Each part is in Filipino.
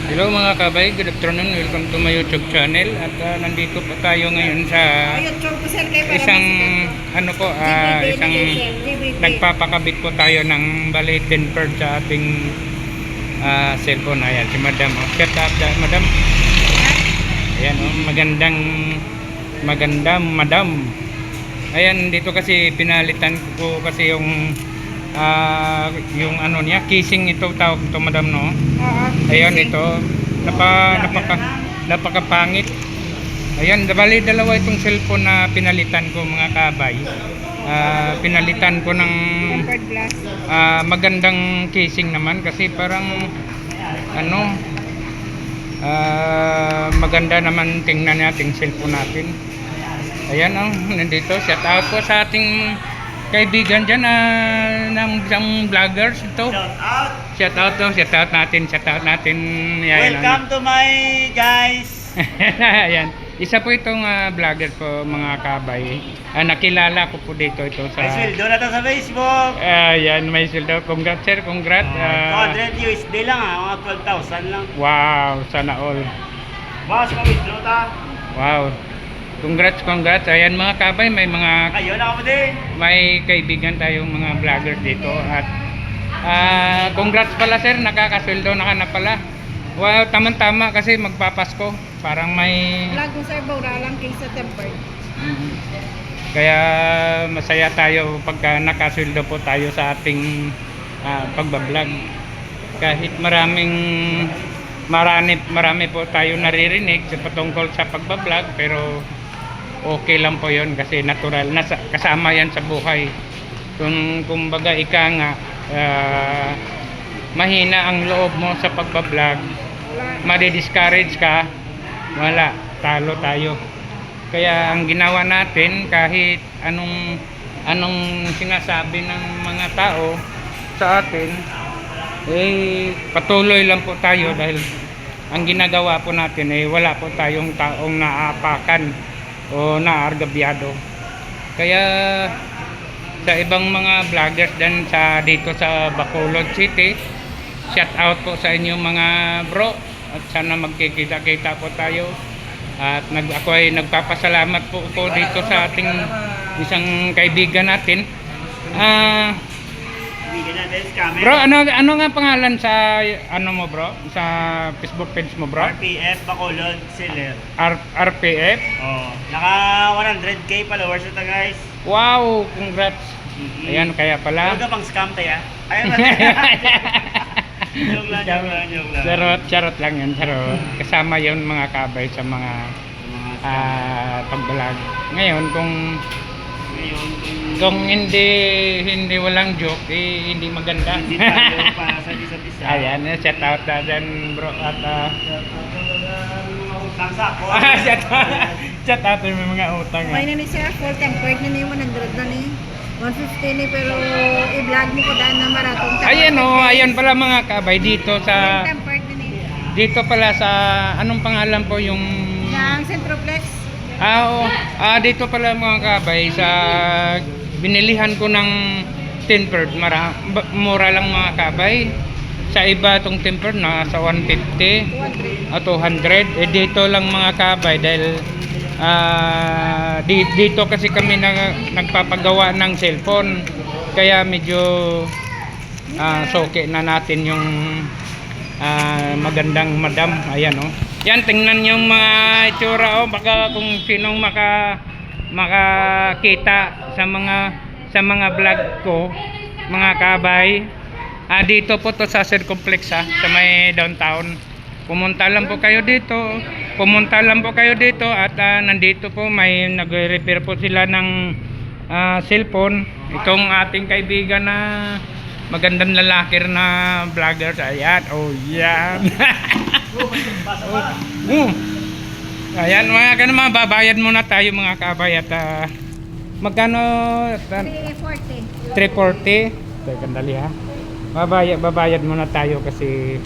Hello mga kabay, good afternoon, welcome to my YouTube channel. At nandito po tayo ngayon sa isang isang nagpapakabit po tayo ng bali tempered sa ating cellphone. Ayan si Madam, shout out Madam. Ayan magandang Madam. Ayan, dito kasi pinalitan ko kasi yung ano niya, casing ito tawag ito Madam, no? Ayan, ito napakapangit. Ayan, bali dalawa itong cellphone na pinalitan ko mga kabay. Pinalitan ko ng magandang casing naman kasi parang ano, maganda naman tingnan natin cellphone natin. Ayan, nandito, shout out po sa ating kaibigan dyan ng isang vloggers ito. Shout out natin. Ayan, welcome to my guys. Ayan, isa po itong vlogger po mga kabay. Nakilala ko po dito ito sa... May sweldo na to sa Facebook. Ayan, may sweldo. Congrats sir, congrats. 200 USD lang mga 12,000 lang. Wow, sana all. Boss, pa-withdraw ta. Wow. Congrats. Ayan mga kabay, may Kayo na ako din. may kaibigan tayong mga vloggers dito at congrats pala sir, nakakasweldo na ka na pala. Wow, tama kasi magpapasko. Parang may vlog mo sir, baura lang kaysa tempered. Kaya masaya tayo pagka nakasweldo po tayo sa ating pagbablog. Kahit marami po tayo naririnig sa patungkol sa pagbablog, pero okay lang po yon kasi natural, kasama yan sa buhay. Kumbaga ika nga, mahina ang loob mo sa pagbablog, madi-discourage ka, wala, talo tayo. Kaya ang ginawa natin, kahit anong sinasabi ng mga tao sa atin, patuloy lang po tayo dahil ang ginagawa po natin wala po tayong taong naapakan o naargabyado. Kaya sa ibang mga vloggers dito sa Bacolod City, shout out po sa inyo mga bro, at sana magkikita-kita po tayo. At ako ay nagpapasalamat po dito sa ating isang kaibigan natin. Bro, ano nga pangalan sa mo bro? Sa Facebook page mo bro? RPF Bacolod Seller. RPF? Oh, naka 100k followers ito guys. Wow, congrats. Ayan, kaya pala. Huwag ka pang scam tayo. Ayun. Joke lang. Charot lang yan, charot. Kasama yun mga kabay sa mga pagbalag. Ngayon, kung hindi walang joke, hindi maganda. Hindi tayo para sa isa't isa. Ayan, shout out na dyan bro. At utang sa ako. Shout out may mga utang. May na ni sir, full tempered na niyo, 100 na ni. 150 ni, pero i-vlog mo ko daan na maratong tempered. Ayan pala mga kabay dito sa... Tempered na ni. Dito pala sa... Anong pangalan po yung... Yang Centroplex. Dito pala mga kabay sa... Binilihan ko ng tempered. Mura lang mga kabay. Sa iba itong tempered na sa 150 o 200. Dito lang mga kabay dahil dito kasi kami nagpapagawa ng cellphone. Kaya medyo soke na natin yung magandang Madam. Ayan yan, tingnan yung mga itsura baka kung sinong makakita sa mga vlog ko mga kabay. Dito po to sa Circumplex sa may downtown. Pumunta lang po kayo dito at nandito po may nagre-repair po sila ng cellphone. Itong ating kaibigan na magandang lalaki na vlogger. Ayan, yan. Ayan mga babayad muna tayo mga kabay at magkano? 340. 340. Teka, dali ha. Babayad muna tayo kasi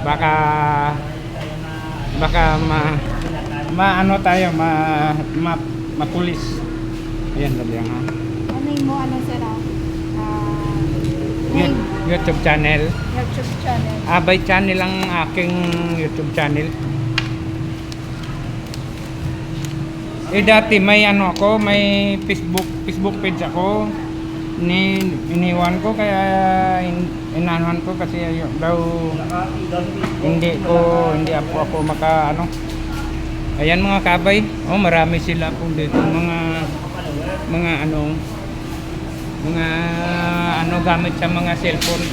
baka ano tayo mapulis. Ayan, dali ha. Ano mo, ano sir? Yun, YouTube channel. YouTube channel. Abay channel ang aking YouTube channel. Dati may ano ako, may Facebook page ako. Iniwan ko kaya inanuhan ko kasi ayun daw hindi ako maka ano. Ayan mga kabay. Oh, marami sila po dito mga gamit sa mga cellphone.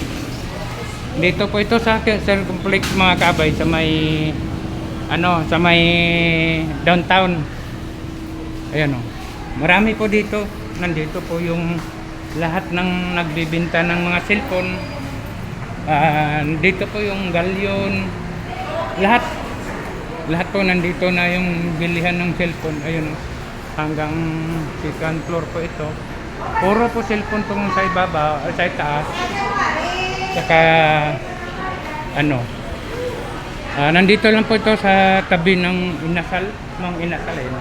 Dito po ito sa cell complex mga kabay sa may downtown. Ayan o. Marami po dito. Nandito po yung lahat ng nagbibenta ng mga cellphone. Dito po yung galyon. Lahat po nandito na yung bilihan ng cellphone. Ayun. Hanggang second floor po ito. Puro po cellphone tong sa ibaba, sa itaas. Saka nandito lang po ito sa tabi ng Inasal, Mang Inasal ayun.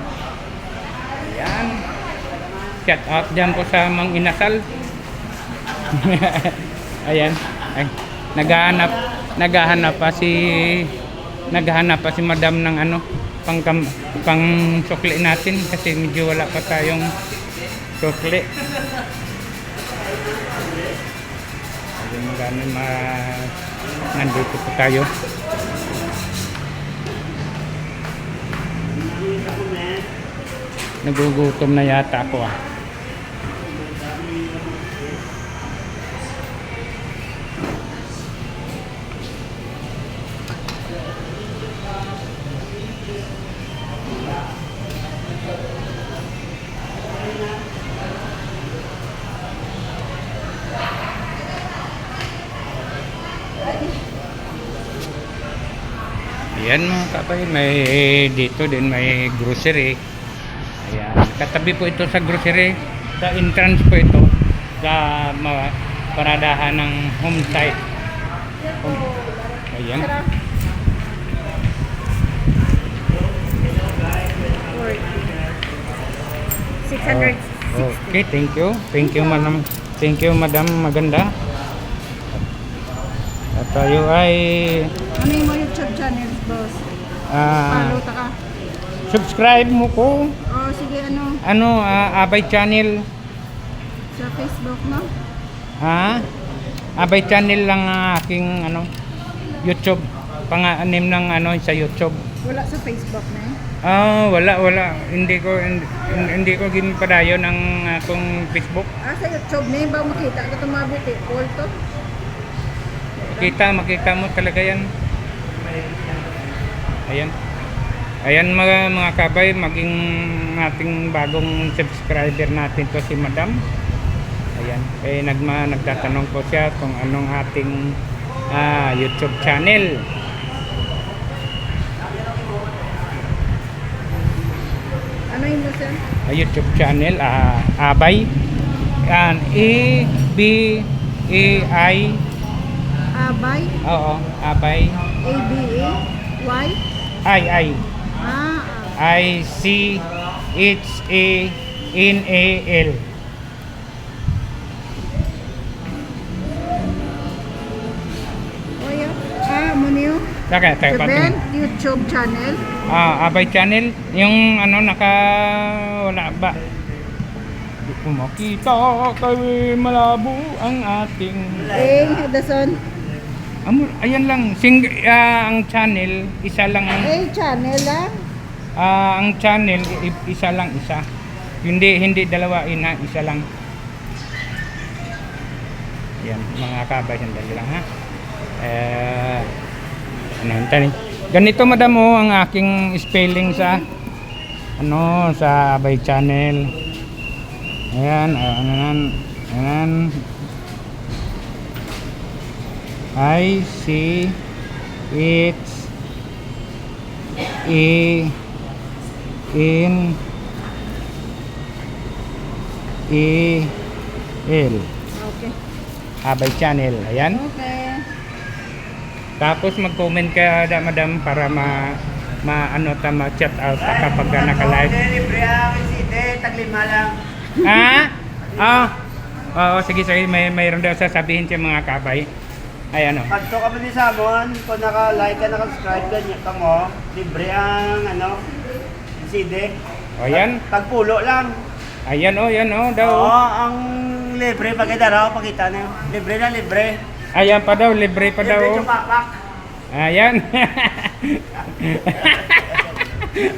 Ayan. Shout out dyan po sa Mang Inasal. Ayan. Ay, naghahanap pa si madam ng pang sukli natin kasi medyo wala pa tayong sukli. Ayun, nandito po tayo. Nagugutom na yata ako ah. Ayan mga kapatid, dito din may grocery. Ayan, katabi po ito sa grocery. Sa entrance po ito sa paradahan ng home site. Ayan. Okay, thank you. Thank you, madam. Thank you, madam. Maganda. At tayo ay Ano yung mga YouTube channels, boss? Follow ta ka. subscribe mo ko. Oh, sige, ano? Abay channel. Sa Facebook, no? Ha? Abay channel lang ang aking YouTube. Pang-anim ng sa YouTube. Wala sa Facebook na eh. Wala. Hindi ko ginpadayon ang akong Facebook. Sa YouTube na ba makita ka itong mga beautiful to? Makita mo talaga yan. Ayan mga kabay, maging ating bagong subscriber natin to si madam. Ayan, nagtatanong po siya kung anong ating YouTube channel. Ano yun mo, sir? YouTube channel, Abay. A-B-A-I. Abay? Oo, Abay. A-B-A-Y? I. I-C-H-A-N-A-L. O yun? Muna yun? Seven, YouTube channel? Abay channel. Yung wala ba? Di ko makita kay malabo ang ating Dason? ayan lang. Ang channel, isa lang. Channel lang? Ang channel, isa lang. Hindi dalawa, isa lang. Yan, mga kabay, sandali lang ha. Ganito madam ang aking spelling sa sa Abay channel. Ayan, ayan. I-C-H-A-N-A-L. Okay. Abay channel, ayan. Okay. Tapos mag-comment ka madam para ma-chat out kapag naka-live. Libre ang isite, taglima lang. Oo, sige, sige. Mayroon daw sasabihin siya mga kabay. Ay, ano. Pag to ka pa din sa amon, kung naka-like ka, naka-subscribe ka, niya ka mo, libre ang CD. O, yan. Tagpulo lang. Ayan, oh, yan, oh, daw. Oo, ang libre, pagkita raw, pakita na yun. Libre na libre. Ayan pa daw, libre pa daw. Libre yung pakpak. Ayan.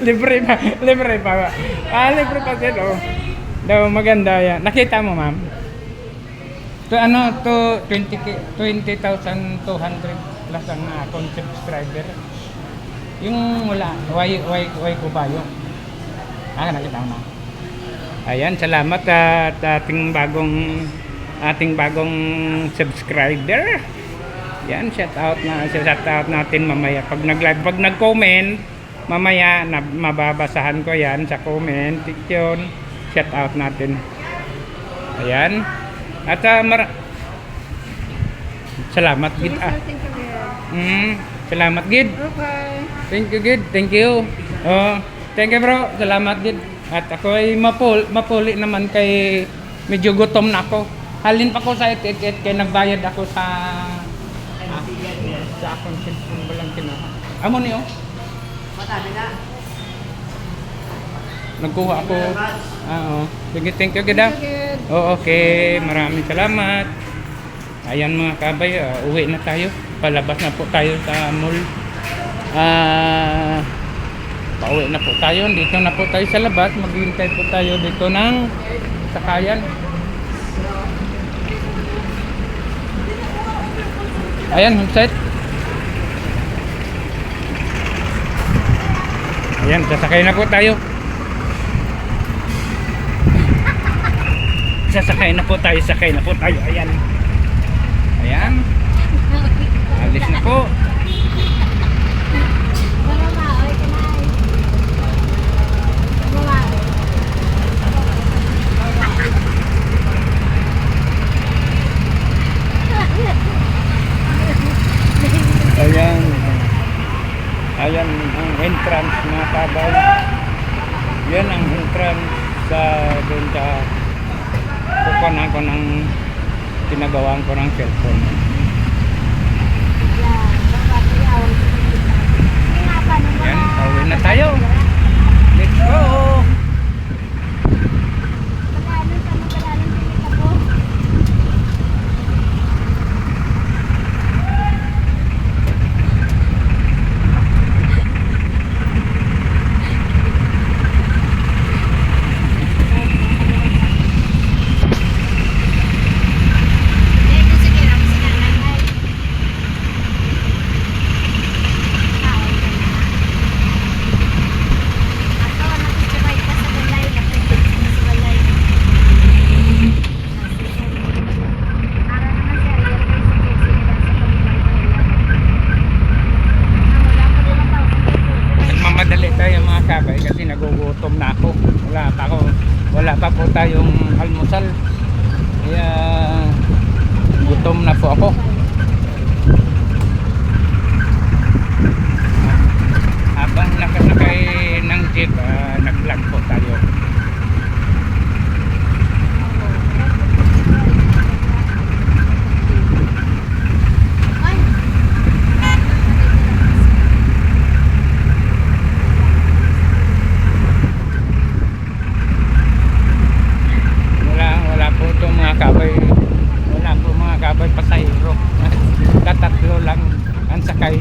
libre pa, libre pa. Libre pa siya, oh. Daw, maganda yan. Nakita mo, ma'am? To ano, to 20,200 plus ang akong subscriber. Yung wala, why ko ba yun? Nakita mo na. Ayan, salamat at ating bagong subscriber. Yan, shout out natin mamaya. Pag nag-live, pag nag-comment, mamaya mababasahan ko yan sa comment. Yun, shout out natin. Ayan. At salamat gid. Thank you. Salamat gid. Okay. Thank you gid. Thank you. Oh, thank you bro. Salamat gid. At ako ay mapuli naman kay medyo gutom na ako. Halin pa ko sa it kay nagbayad ako sa akong cellphone ko lang kinuha. Amo niyo? Matami na. Nagkuha ako. Oo. Sige, thank you gid. Good. Oh, okay. Maraming salamat. Ayan mga kabay, uwi na tayo. Palabas na po tayo sa mall. Pauwi na po tayo. Dito na po tayo sa labas. Maghihintay po tayo dito ng sakayan. Ayan, homestead. Ayan, sasakay na po tayo. Sakay na po tayo. Ayan. Ayan. Alis na po. Ayan. Ayan ang entrance mga kabay. Yan ang entrance sa doon sa kukunan ko ng tinagawaan ko ng cellphone. Yan, pauwi na tayo. Let's go! Kabay kasi nagugutom na ako. Wala pa po tayong almusal. Kaya gutom na po ako. Habang nakasakay ng jeep, nag-vlog po tayo. Wala po mga kabay pasahero. Tatatlo lang ang sakay.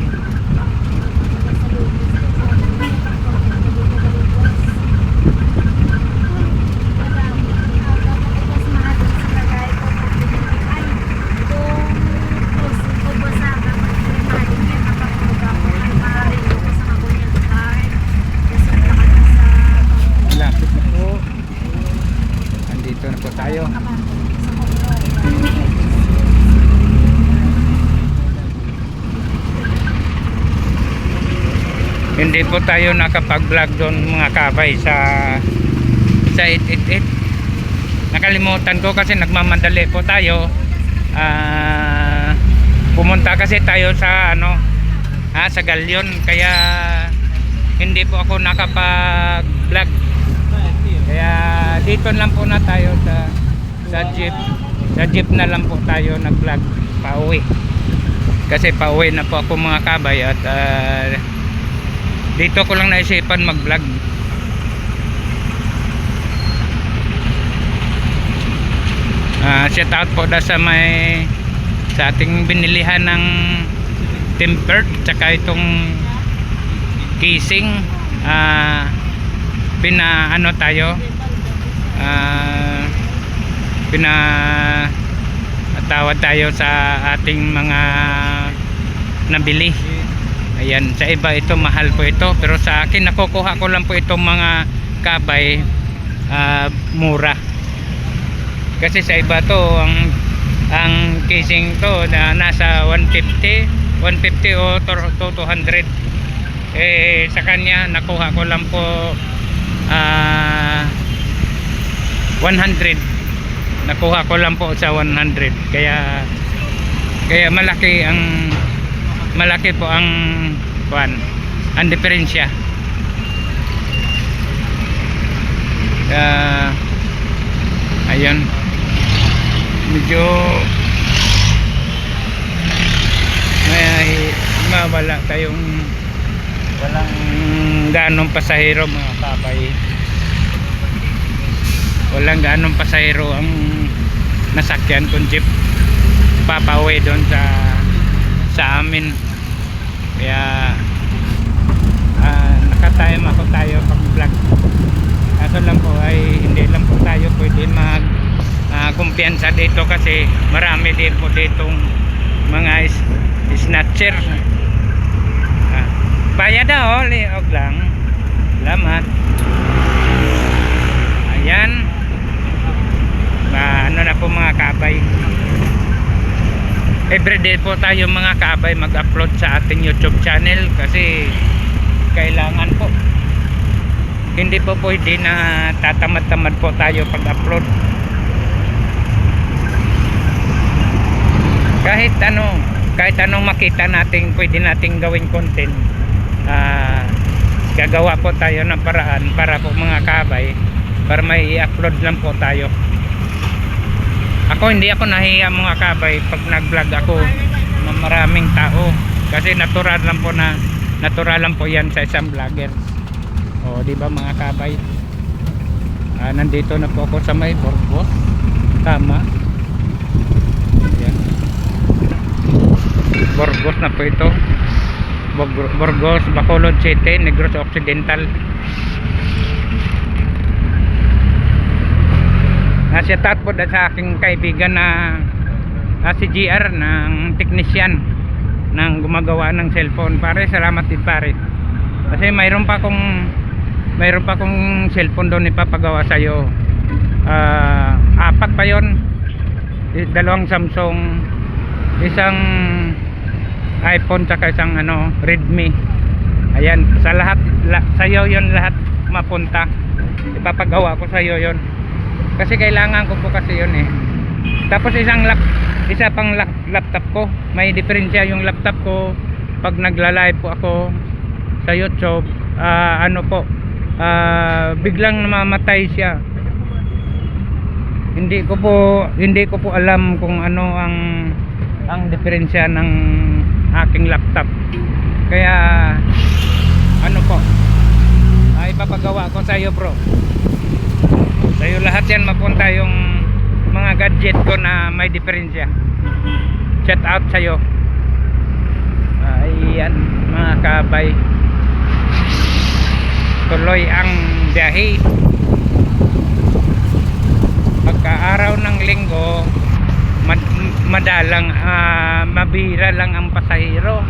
Lapit na po. Andito na po tayo. Hindi po tayo nakapag-vlog doon mga kabay sa 888. Nakalimutan ko kasi nagmamadali po tayo. Pumunta kasi tayo sa sa Galyon, kaya hindi po ako nakapag-vlog. Kaya dito lang po na tayo sa jeep. sa jeep na lang po tayo nag-vlog pauwi. Kasi pauwi na po ako mga kabay at dito ko lang naisipan mag-vlog. Shout out po da sa sa ating binilihan ng tempered tsaka itong casing. Pinaano tayo, pinatawad tayo sa ating mga nabili. Ayan, sa iba ito mahal po ito, pero sa akin nakukuha ko lang po itong mga kabay mura. Kasi sa iba to ang casing to na nasa 150 o 200. Sa kanya nakuha ko lang po 100. Nakuha ko lang po sa 100. Kaya malaki po ang diferensya. Ayun, medyo mawala tayong walang ganong pasahero mga kabay. Walang ganong pasahero ang nasakyan kung jeep papauwi doon sa amin. Kaya nakatime ako tayo pag vlog. Kaso lang po ay hindi lang po tayo pwede mag kumpiyansa dito kasi marami din po ditong mga snatcher. Bayad daw, liog lang. Salamat. Ayan. Ano na po mga kabay. Everyday po tayo mga kabay mag-upload sa ating YouTube channel kasi kailangan po. Hindi po pwede na tatamad-tamad po tayo pag-upload. Kahit anong makita natin pwede nating gawing content, gagawa po tayo ng paraan para po mga kabay para may i-upload lang po tayo. Ako hindi ako nahiya mga kabay pag nag-vlog ako ng maraming tao kasi natural lang po yan sa isang vlogger. O di ba mga kabay? Nandito na po ako sa may Burgos. Tama. Yan. Burgos na po ito. Burgos, Bacolod City, Negros Occidental. Shout out po sa aking kaibigan na si GR ng technician ng gumagawa ng cellphone. Pare, salamat din pare. Kasi mayroon pa akong cellphone doon ipapagawa sa iyo. 4 pa 'yon. 2 Samsung, isang iPhone saka isang Redmi. Ayan, sa lahat sa iyo 'yon lahat mapunta. Ipapagawa ko sa iyo 'yon. Kasi kailangan ko po kasi 'yon eh. Tapos isa pang laptop ko. May diferensya yung laptop ko pag nagla-live po ako sa YouTube. Biglang namamatay siya. Hindi ko po alam kung ano ang diferensya ng aking laptop. Kaya ipapagawa ko sa iyo bro. Sa iyo lahat yan mapunta yung mga gadget ko na may diferensya. Shout out sa iyo. Ayan mga kabay. Tuloy ang biyahe. Pagka araw ng linggo madalang mabira lang ang pasahero,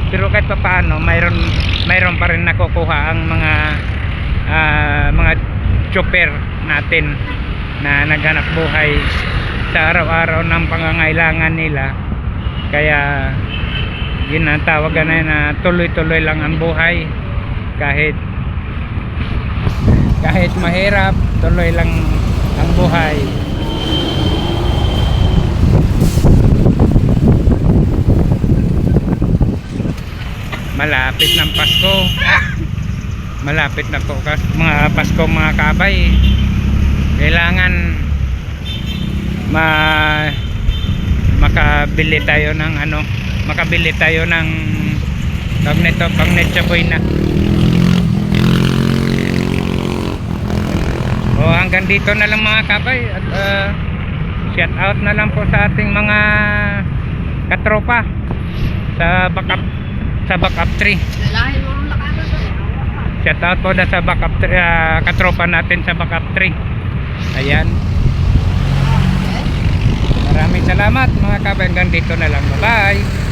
pero kahit paano mayroon pa rin nakukuha ang mga chopper natin na naghanap buhay sa araw-araw ng pangangailangan nila. Kaya ginatawagan na tuloy-tuloy lang ang buhay. Kahit mahirap, tuloy lang ang buhay. Malapit ng Pasko. Malapit na po mga Pasko mga kabay. Kailangan makabili tayo ng ano, makabili tayo ng tawag nito, pang Netsa Boy na. O hanggang dito na lang mga kabay, at shout out na lang po sa ating mga katropa sa backup 3. Lalahin mo ang lakad doon. Shout out po na sa backup 3, katropa natin sa backup 3. Ayan. Maraming salamat mga kabay, hanggang dito na lang. Bye bye.